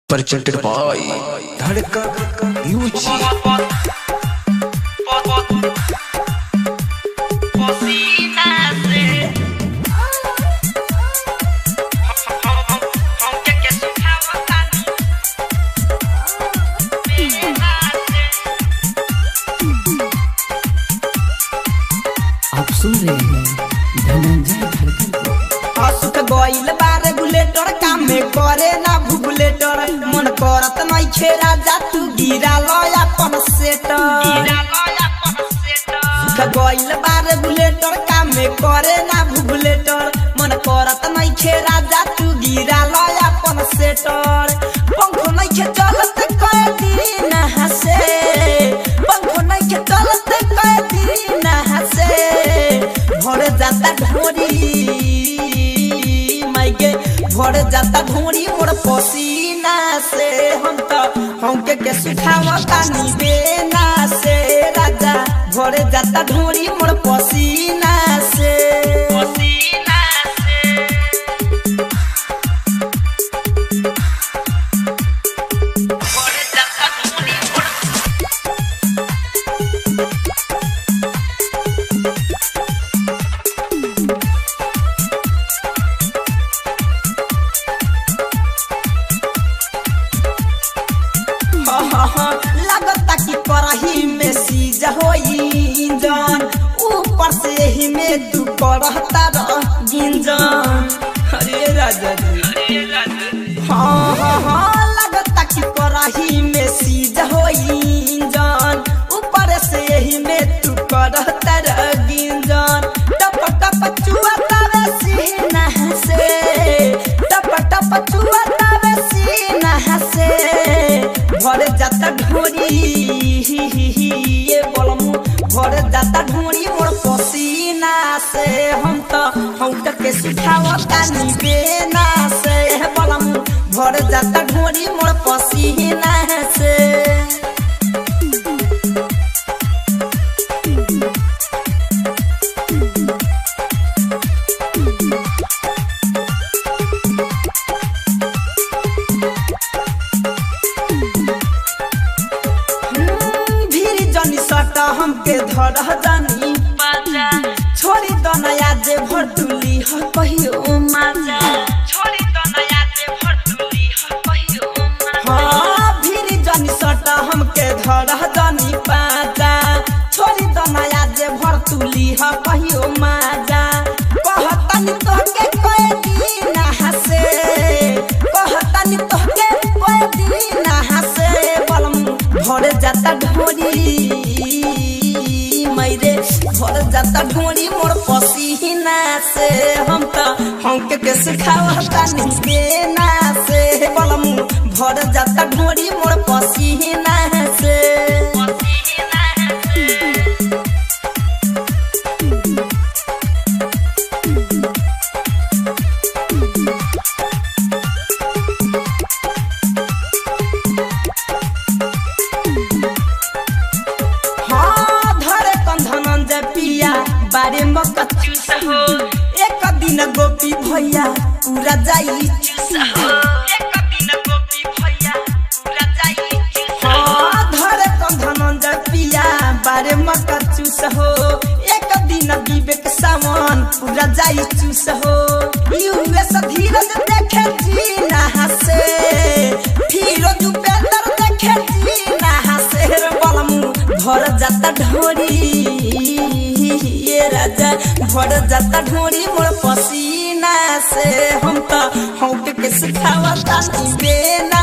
presented by Dhadka Music. आप सुन रहे हैं धनंजय धड़कन। सुख गइल बार बुलेटर काम में करे ना बुलेटर मन करत नहीं छेरा जा तू गिरा लो अपन सेटर। सुख गइल बार बुलेटर काम में करे ना बुलेटर मन करत नहीं छेरा जा तू गिरा लो अपन सेटर। पंखो नहीं खे चलत कई दिन हसे पंखो नहीं खे चलत कई दिन हसे भर जाता ढोरी भर जाता ढोरी मोर पसीना से हमके के सुखावता नी बेना से राजा भर जाता ढोरी मोर पसीना से लगता कि करही में सीज होई जन ऊपर से ही में तू करहता गिंजन। अरे राजा जी हाँ लगता कि करही में सीज होई जन ऊपर से ही में तू करहता गिंजन। टप टप चुआता वे सीना से टप टप चुआता वे सीना से भर जाता ढोरी ये बोलमु भर जाता ढोरी मोर पसीना से हम के सुखावता नी बेना से बोलमु भर जाता ढोरी मोर पसीना से। हमके धर जानी छोड़ी तो नया जे भर तुली ह कहियो माजा छोड़ी तो नया जे भर तुली ह कहियो माजा। हां भीरी जानी सटा हमके धर जानी पाजा छोड़ी तो नया जे भर तुली ह कहियो माजा। कहतनी तोहके कोई दिन हसे कहतनी तोहके कोई दिन हसे बलम भर जाता ढोरी भर जाता ढोरी मोर पसीना से हमके के सुखावता नी बेना से बलम भर जाता ढोरी मोर पसीना से। बारे मकचूस हो एक दिन गोपी भैया पूरा जाई चूस हो एक दिन गोपी भैया पूरा जाई चूस हो धरे कंधनंजय पिया बारे मकचूस हो एक दिन विवेक सावन पूरा जाई चूस हो। यूएस धीरज देखे जीना हसे फिरोज उपेंद्र देखे जीना हसे बलमु भर जाता ढोरी राजा भर जाता ढोरी मोर पसीना से हम के सुखावता नी बेना